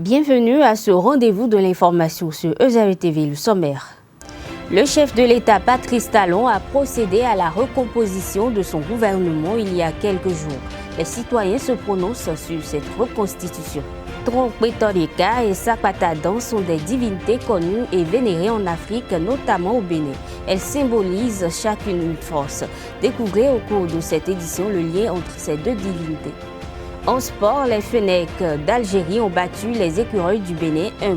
Bienvenue à ce rendez-vous de l'information sur EZAE TV, le sommaire. Le chef de l'État, Patrice Talon, a procédé à la recomposition de son gouvernement il y a quelques jours. Les citoyens se prononcent sur cette reconstitution. Trompétorika et Sapatadan sont des divinités connues et vénérées en Afrique, notamment au Bénin. Elles symbolisent chacune une force. Découvrez au cours de cette édition le lien entre ces deux divinités. En sport, les Fennecs d'Algérie ont battu les Écureuils du Bénin 1-0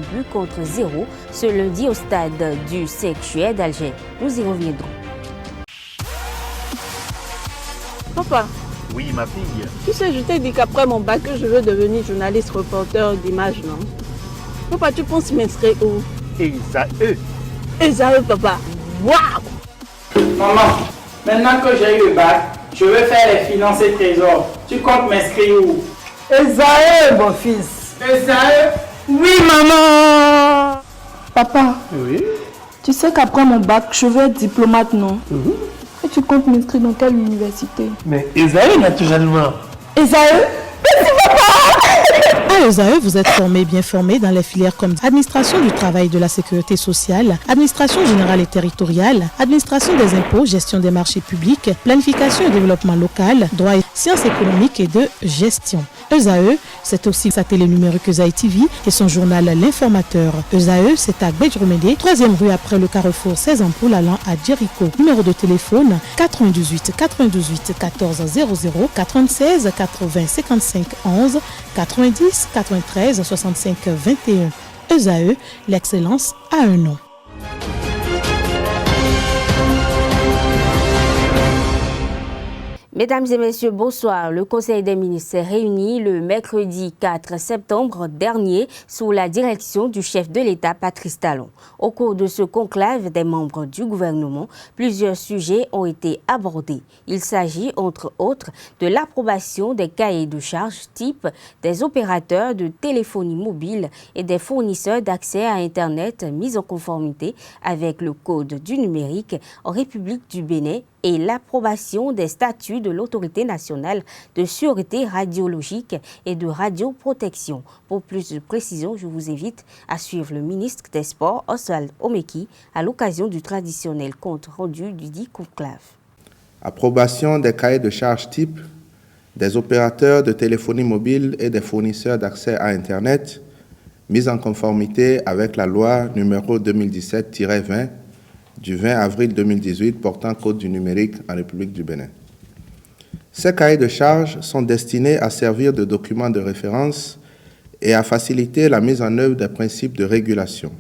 ce lundi au stade du 5 juillet d'Alger. Nous y reviendrons. Papa. Oui, ma fille. Tu sais, je t'ai dit qu'après mon bac, je veux devenir journaliste reporter d'image, non? Papa, tu penses m'inscrire où? EZAE. EZAE, papa. Waouh! Maman, maintenant que j'ai eu le bac, je veux faire les finances et trésors. Tu comptes m'inscrire où? EZAE, mon fils. EZAE? Oui, maman. Papa. Oui. Tu sais qu'après mon bac, je veux être diplomate, non? Et tu comptes m'inscrire dans quelle université? Mais EZAE, naturellement. EZAE? Merci, papa. À EZAE, vous êtes bien formé dans les filières comme administration du travail et de la sécurité sociale, administration générale et territoriale, administration des impôts, gestion des marchés publics, planification et développement local, droit et sciences économiques et de gestion. EZAE, c'est aussi sa télé numérique EZAE TV et son journal L'Informateur. EZAE, c'est à Bedjromede, 3e rue après le carrefour 16 ampoules allant à Jericho. Numéro de téléphone 98 98 14 00 96 80 55 11 90 93 65 21. EZAE, l'excellence a un nom. Mesdames et messieurs, bonsoir. Le Conseil des ministres s'est réuni le mercredi 4 septembre dernier sous la direction du chef de l'État, Patrice Talon. Au cours de ce conclave des membres du gouvernement, plusieurs sujets ont été abordés. Il s'agit, entre autres, de l'approbation des cahiers de charges type des opérateurs de téléphonie mobile et des fournisseurs d'accès à Internet mis en conformité avec le Code du numérique en République du Bénin et l'approbation des statuts de l'Autorité nationale de sûreté radiologique et de radioprotection. Pour plus de précisions, je vous invite à suivre le ministre des Sports, Oswald Omeki, à l'occasion du traditionnel compte rendu du dit conclave. Approbation des cahiers de charges type des opérateurs de téléphonie mobile et des fournisseurs d'accès à Internet, mise en conformité avec la loi numéro 2017-20 du 20 avril 2018 portant Code du numérique en République du Bénin. Ces cahiers de charges sont destinés à servir de documents de référence et à faciliter la mise en œuvre des principes de régulation,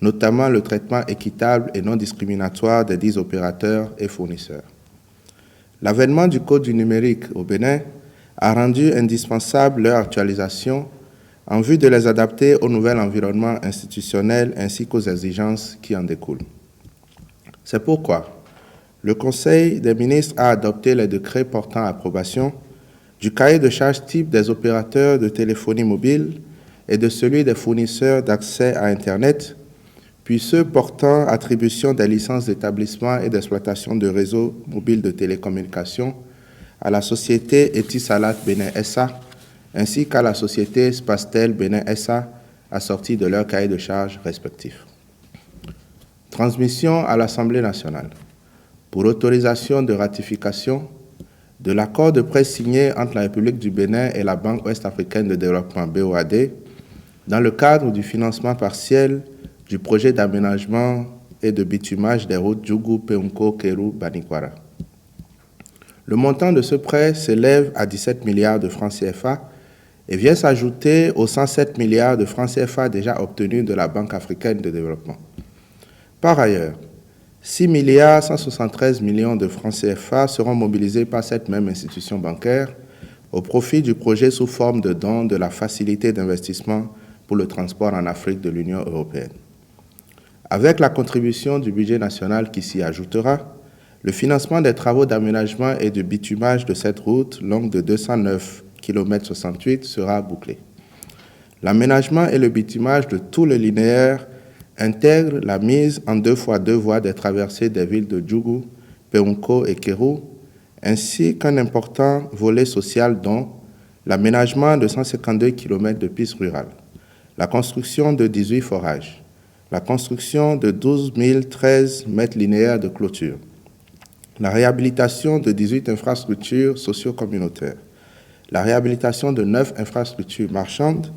notamment le traitement équitable et non discriminatoire des dits opérateurs et fournisseurs. L'avènement du Code du numérique au Bénin a rendu indispensable leur actualisation en vue de les adapter au nouvel environnement institutionnel ainsi qu'aux exigences qui en découlent. C'est pourquoi le Conseil des ministres a adopté les décrets portant approbation du cahier de charges type des opérateurs de téléphonie mobile et de celui des fournisseurs d'accès à Internet, puis ceux portant attribution des licences d'établissement et d'exploitation de réseaux mobiles de télécommunications à la société Etisalat Bénin SA, ainsi qu'à la société Spastel Bénin SA, assortis de leurs cahiers de charges respectifs. Transmission à l'Assemblée nationale pour autorisation de ratification de l'accord de prêt signé entre la République du Bénin et la Banque ouest-africaine de développement BOAD dans le cadre du financement partiel du projet d'aménagement et de bitumage des routes Djougou, Peunko, Kéru, Banikwara. Le montant de ce prêt s'élève à 17 milliards de francs CFA et vient s'ajouter aux 107 milliards de francs CFA déjà obtenus de la Banque africaine de développement. Par ailleurs, 6 milliards 173 millions de francs CFA seront mobilisés par cette même institution bancaire au profit du projet sous forme de don de la facilité d'investissement pour le transport en Afrique de l'Union européenne. Avec la contribution du budget national qui s'y ajoutera, le financement des travaux d'aménagement et de bitumage de cette route longue de 209 km 68 sera bouclé. L'aménagement et le bitumage de tout le linéaire intègre la mise en 2x2 voies des traversées des villes de Djougou, Peunko et Kéru, ainsi qu'un important volet social dont l'aménagement de 152 km de pistes rurales, la construction de 18 forages, la construction de 12 013 mètres linéaires de clôture, la réhabilitation de 18 infrastructures socio-communautaires, la réhabilitation de 9 infrastructures marchandes,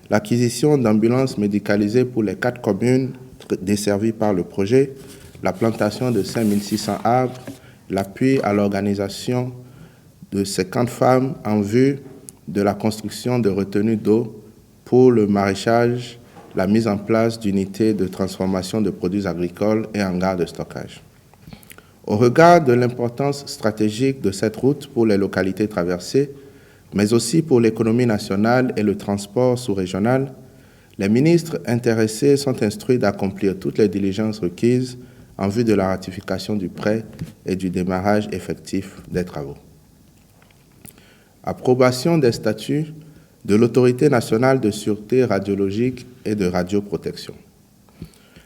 l'acquisition d'ambulances médicalisées pour les 4 communes desservies par le projet, la plantation de 5600 arbres, l'appui à l'organisation de 50 femmes en vue de la construction de retenues d'eau pour le maraîchage, la mise en place d'unités de transformation de produits agricoles et hangars de stockage. Au regard de l'importance stratégique de cette route pour les localités traversées, mais aussi pour l'économie nationale et le transport sous-régional, les ministres intéressés sont instruits d'accomplir toutes les diligences requises en vue de la ratification du prêt et du démarrage effectif des travaux. Approbation des statuts de l'Autorité nationale de sûreté radiologique et de radioprotection.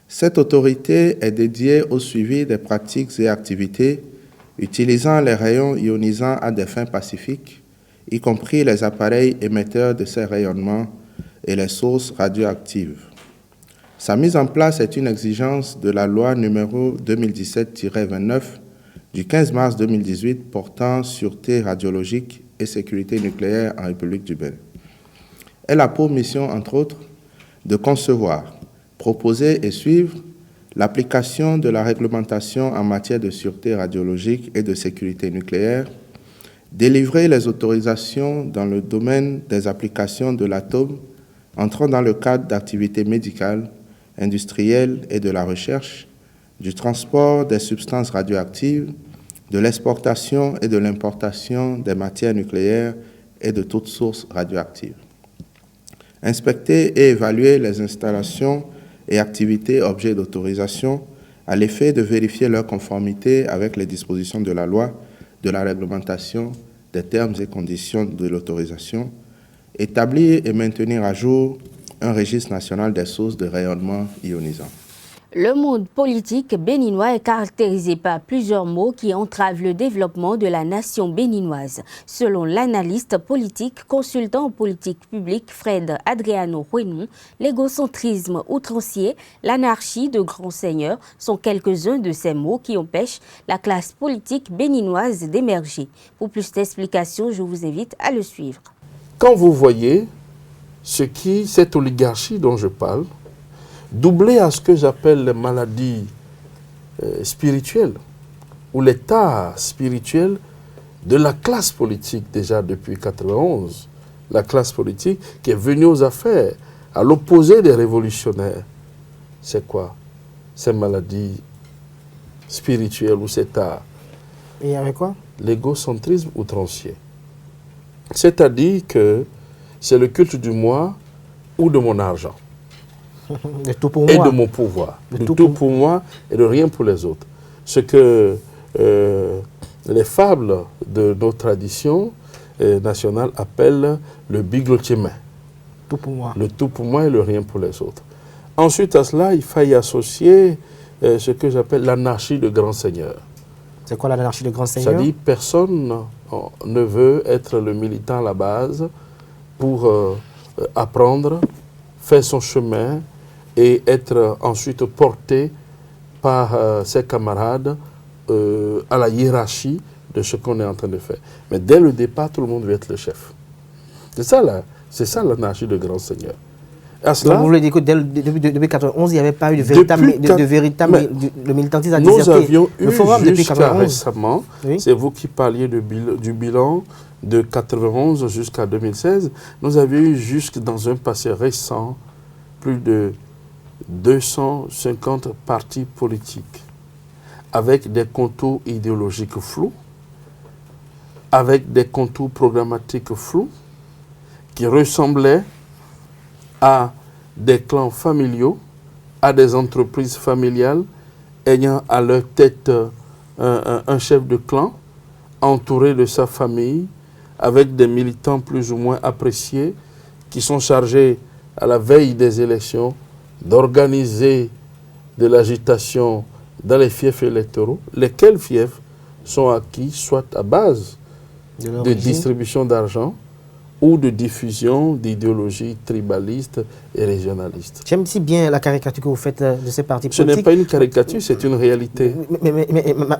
Cette autorité est dédiée au suivi des pratiques et activités utilisant les rayons ionisants à des fins pacifiques, y compris les appareils émetteurs de ces rayonnements et les sources radioactives. Sa mise en place est une exigence de la loi numéro 2017-29 du 15 mars 2018 portant sûreté radiologique et sécurité nucléaire en République du Bénin. Elle a pour mission, entre autres, de concevoir, proposer et suivre l'application de la réglementation en matière de sûreté radiologique et de sécurité nucléaire, délivrer les autorisations dans le domaine des applications de l'atome entrant dans le cadre d'activités médicales, industrielles et de la recherche, du transport des substances radioactives, de l'exportation et de l'importation des matières nucléaires et de toutes sources radioactives. Inspecter et évaluer les installations et activités objets d'autorisation à l'effet de vérifier leur conformité avec les dispositions de la loi, de la réglementation, des termes et conditions de l'autorisation, établir et maintenir à jour un registre national des sources de rayonnement ionisant. Le monde politique béninois est caractérisé par plusieurs maux qui entravent le développement de la nation béninoise. Selon l'analyste politique, consultant en politique publique Fred Adriano Huenon, l'égocentrisme outrancier, l'anarchie de grands seigneurs sont quelques-uns de ces maux qui empêchent la classe politique béninoise d'émerger. Pour plus d'explications, je vous invite à le suivre. Quand vous voyez cette oligarchie dont je parle, doublé à ce que j'appelle les maladies spirituelles ou l'état spirituel de la classe politique déjà depuis 1991, la classe politique qui est venue aux affaires à l'opposé des révolutionnaires. C'est quoi ces maladies spirituelles ou cet état? Et avec quoi? L'égocentrisme outrancier. C'est-à-dire que c'est le culte du moi ou de mon argent. De tout pour et moi. de mon pouvoir. De tout pour moi et de rien pour les autres. Ce que les fables de nos traditions nationales appellent le biglotiémen. Tout pour moi. Le tout pour moi et le rien pour les autres. Ensuite à cela, il faut y associer ce que j'appelle l'anarchie de grand seigneur. C'est quoi l'anarchie de grand seigneur? C'est-à-dire personne ne veut être le militant à la base pour apprendre, faire son chemin, et être ensuite porté par ses camarades à la hiérarchie de ce qu'on est en train de faire. Mais dès le départ, tout le monde veut être le chef. C'est ça l'anarchie de grand seigneur. À cela, donc vous voulez dire que depuis 1991, il n'y avait pas eu de véritable le militantisme a nous avions eu jusqu'à récemment, oui. C'est vous qui parliez du bilan de 1991 jusqu'à 2016, nous avions eu jusque dans un passé récent plus de 250 partis politiques avec des contours idéologiques flous, avec des contours programmatiques flous qui ressemblaient à des clans familiaux, à des entreprises familiales ayant à leur tête un chef de clan entouré de sa famille avec des militants plus ou moins appréciés qui sont chargés à la veille des élections d'organiser de l'agitation dans les fiefs électoraux, lesquels fiefs sont acquis soit à base de distribution d'argent ou de diffusion d'idéologies tribalistes et régionalistes. J'aime si bien la caricature que vous faites de ces partis Ce politiques. n'est pas une caricature, c'est une réalité. Mais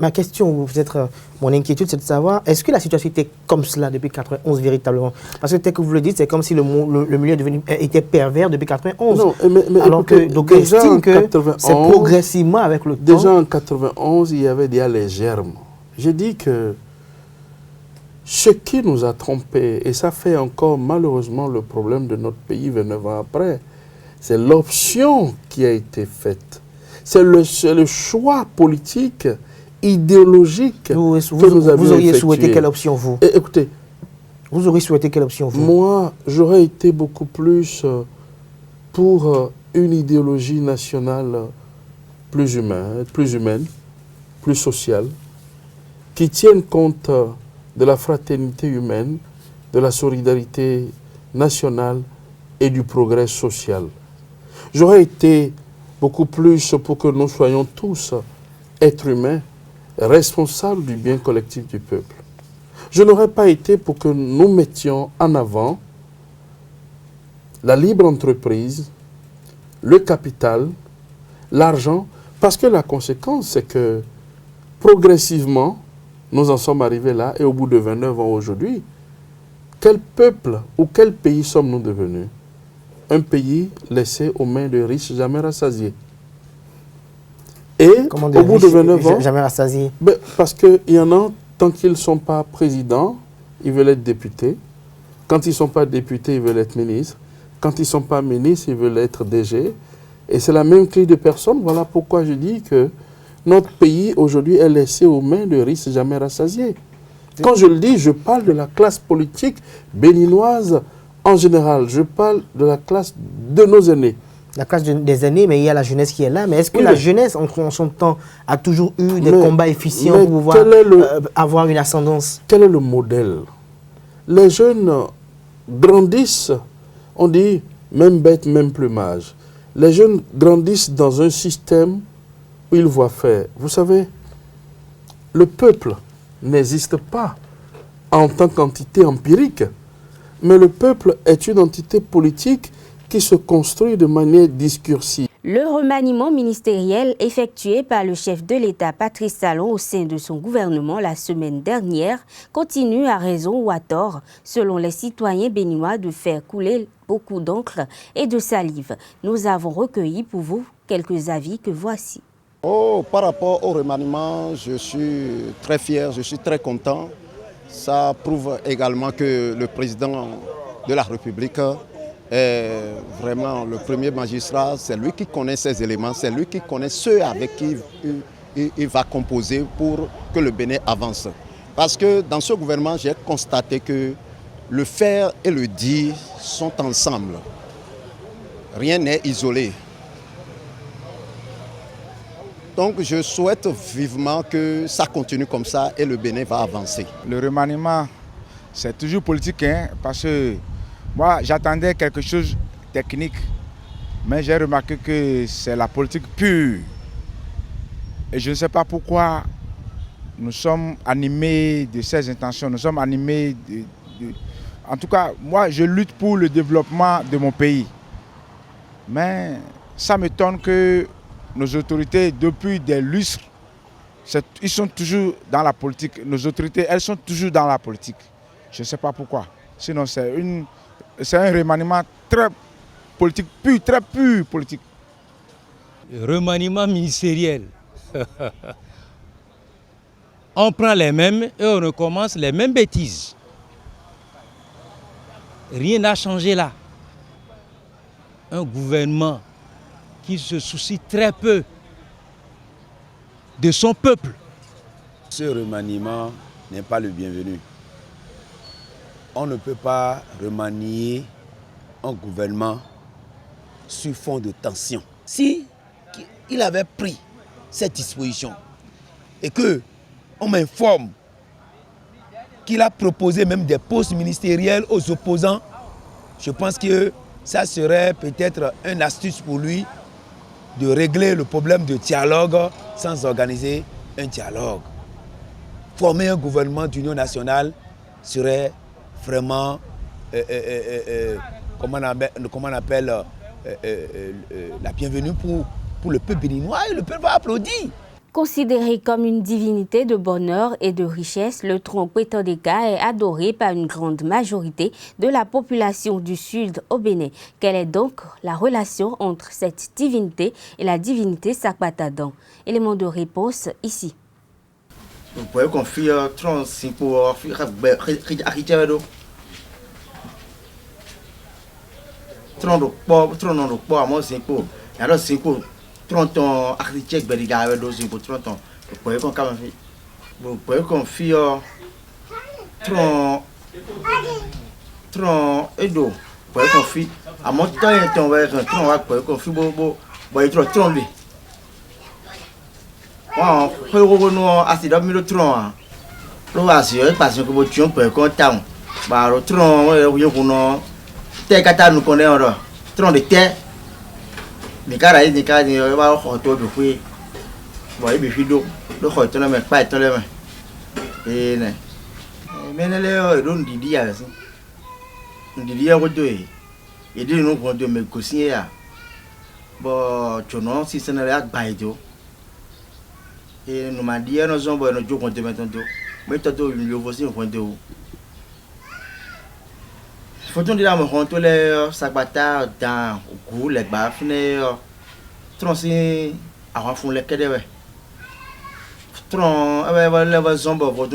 ma question, ou peut-être mon inquiétude, c'est de savoir, est-ce que la situation était comme cela depuis 91 véritablement? Parce que tel que vous le dites, c'est comme si le milieu était pervers depuis 91. Non, mais alors écoutez, que donc déjà estime en que 91, c'est progressivement avec le temps. Déjà en 91, il y avait déjà les germes. J'ai dit que ce qui nous a trompés, et ça fait encore malheureusement le problème de notre pays 29 ans après, c'est l'option qui a été faite. C'est le choix politique, idéologique que nous avions Vous auriez effectué. souhaité quelle option, vous? Et écoutez, vous auriez souhaité quelle option, vous? Moi, j'aurais été beaucoup plus pour une idéologie nationale plus humaine, plus sociale, qui tienne compte de la fraternité humaine, de la solidarité nationale et du progrès social. J'aurais été beaucoup plus pour que nous soyons tous êtres humains, responsables du bien collectif du peuple. Je n'aurais pas été pour que nous mettions en avant la libre entreprise, le capital, l'argent, parce que la conséquence, c'est que progressivement, nous en sommes arrivés là, et au bout de 29 ans aujourd'hui, quel peuple ou quel pays sommes-nous devenus? Un pays laissé aux mains de riches jamais rassasiés. Et au bout de 29 ans, jamais rassasiés? Parce qu'il y en a, tant qu'ils ne sont pas présidents, ils veulent être députés. Quand ils ne sont pas députés, ils veulent être ministres. Quand ils ne sont pas ministres, ils veulent être DG. Et c'est la même clique de personnes. Voilà pourquoi je dis que notre pays, aujourd'hui, est laissé aux mains de riches jamais rassasiés. Quand je le dis, je parle de la classe politique béninoise en général. Je parle de la classe de nos aînés. La classe des aînés, mais il y a la jeunesse qui est là. Mais est-ce que la jeunesse, en son temps, a toujours eu des combats efficients pour pouvoir avoir une ascendance? Quel est le modèle? Les jeunes grandissent, on dit, même bête, même plumage. Les jeunes grandissent dans un système où ils voient faire. Vous savez, le peuple n'existe pas en tant qu'entité empirique, mais le peuple est une entité politique qui se construit de manière discursive. Le remaniement ministériel effectué par le chef de l'État Patrice Talon au sein de son gouvernement la semaine dernière continue à raison ou à tort, selon les citoyens béninois, de faire couler beaucoup d'encre et de salive. Nous avons recueilli pour vous quelques avis que voici. Par rapport au remaniement, je suis très fier, je suis très content. Ça prouve également que le président de la République est vraiment le premier magistrat. C'est lui qui connaît ces éléments, c'est lui qui connaît ceux avec qui il va composer pour que le Bénin avance. Parce que dans ce gouvernement, j'ai constaté que le faire et le dire sont ensemble. Rien n'est isolé. Donc je souhaite vivement que ça continue comme ça et le Bénin va avancer. Le remaniement, c'est toujours politique, hein, parce que moi j'attendais quelque chose de technique, mais j'ai remarqué que c'est la politique pure. Et je ne sais pas pourquoi nous sommes animés de ces intentions, nous sommes animés En tout cas, moi je lutte pour le développement de mon pays. Mais ça m'étonne que nos autorités, depuis des lustres, ils sont toujours dans la politique. Nos autorités, elles sont toujours dans la politique. Je ne sais pas pourquoi. Sinon, c'est un remaniement très politique, très pur politique. Remaniement ministériel. On prend les mêmes et on recommence les mêmes bêtises. Rien n'a changé là. Un gouvernement qui se soucie très peu de son peuple. Ce remaniement n'est pas le bienvenu. On ne peut pas remanier un gouvernement sur fond de tension. Si il avait pris cette disposition et qu'on m'informe qu'il a proposé même des postes ministériels aux opposants, je pense que ça serait peut-être une astuce pour lui de régler le problème de dialogue sans organiser un dialogue. Former un gouvernement d'union nationale serait vraiment comment on appelle la bienvenue pour le peuple béninois et le peuple va applaudir. Considéré comme une divinité de bonheur et de richesse, le tronc Kwetandeka est adoré par une grande majorité de la population du Sud au Bénin. Quelle est donc la relation entre cette divinité et la divinité Sakbatadan? Élément de réponse ici. Vous pouvez confier tronc pour tronc de poids, moi c'est pour. Alors c'est pour. Tronton architecte beriga avec dos pour tronton. Vous pouvez confier tronc edo. Vous pouvez confier à mon temps et ton verre un tronc va pouvez confier boy tronc lui. Bon, pour nous assez d'homme le tronc. Lo assurer parce que vous tu peut content. Bah le tronc yo kuno te kata nous connaît on tronc de terre. Les gars, ils disent qu'ils vont avoir un peu de fruits. Bon, ils vont le faire mais pas être là. Et mais les gens disent qu'ils ont dit qu'ils ils disent nous qu'on doit me conseiller. Bon, tu vois, si c'est pas baïdo. Et nous m'a dit nous sommes nos jours qu'on te met en dos. Mais tu dois le voir si on prend de où. Faut-on dire à mon compte les Sakbata dans le goût, les baffes, tronci avant fond les cadets. Tron, les zombes, vous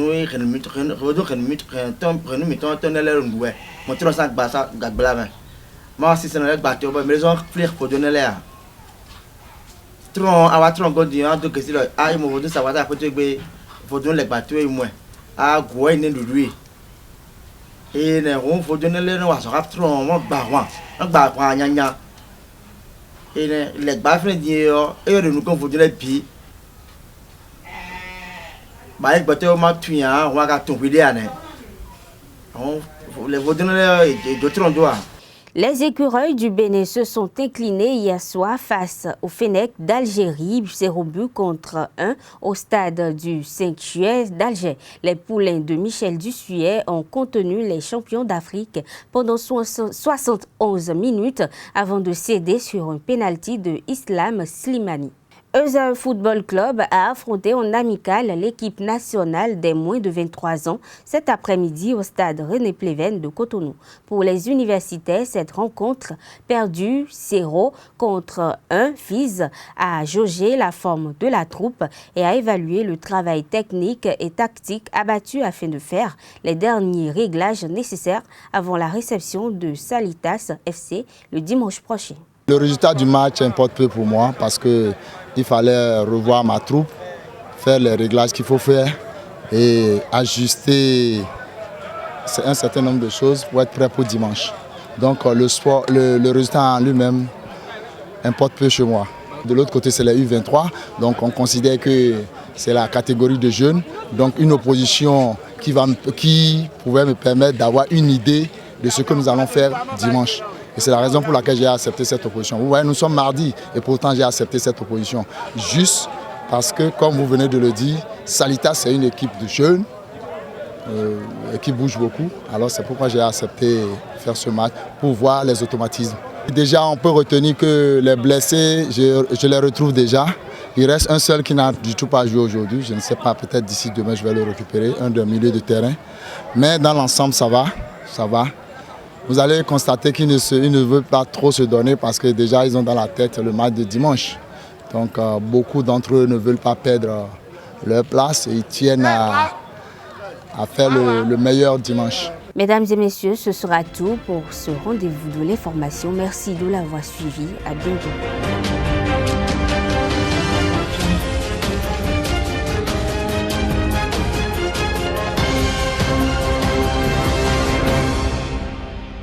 mon tron Sakbata, Gagbala. Moi, si c'est un batteur, mais les gens flirtent pour donner l'air. Tron, à tron, godien, donc c'est là. Ah, ils m'ont dit ça va être peut-être pour donner les bateaux et moi. Ah, gouaille de lui. Et on faut donner les noix, ça rap trop, on barre, gna. Et les baffes disent, et nous confondons les pieds. Bah, il peut m'a tué, on va tomber derrière. On faut donner d'autres endroits. Les écureuils du Bénin se sont inclinés hier soir face au Fennec d'Algérie, 0 but contre 1 au stade du 5 juillet d'Alger. Les poulains de Michel Dussuet ont contenu les champions d'Afrique pendant 71 minutes avant de céder sur un pénalty de Islam Slimani. Eusa Football Club a affronté en amical l'équipe nationale des moins de 23 ans cet après-midi au stade René Pleven de Cotonou. Pour les universitaires, cette rencontre perdue 0 contre 1 vise à jauger la forme de la troupe et à évaluer le travail technique et tactique abattu afin de faire les derniers réglages nécessaires avant la réception de Salitas FC le dimanche prochain. Le résultat du match importe peu pour moi parce qu'il fallait revoir ma troupe, faire les réglages qu'il faut faire et ajuster un certain nombre de choses pour être prêt pour dimanche. Donc le résultat en lui-même importe peu chez moi. De l'autre côté, c'est les U23, donc on considère que c'est la catégorie de jeunes, donc une opposition qui pouvait me permettre d'avoir une idée de ce que nous allons faire dimanche. Et c'est la raison pour laquelle j'ai accepté cette opposition. Vous voyez, nous sommes mardi et pourtant j'ai accepté cette opposition. Juste parce que, comme vous venez de le dire, Salitas c'est une équipe de jeunes qui bouge beaucoup. Alors c'est pourquoi j'ai accepté de faire ce match pour voir les automatismes. Déjà, on peut retenir que les blessés, je les retrouve déjà. Il reste un seul qui n'a du tout pas joué aujourd'hui. Je ne sais pas, peut-être d'ici demain je vais le récupérer, un de milieu de terrain. Mais dans l'ensemble, ça va. Vous allez constater qu'ils ne veulent pas trop se donner parce que déjà ils ont dans la tête le match de dimanche. Donc beaucoup d'entre eux ne veulent pas perdre leur place et ils tiennent à faire le meilleur dimanche. Mesdames et messieurs, ce sera tout pour ce rendez-vous de l'information. Merci de l'avoir suivi. À bientôt.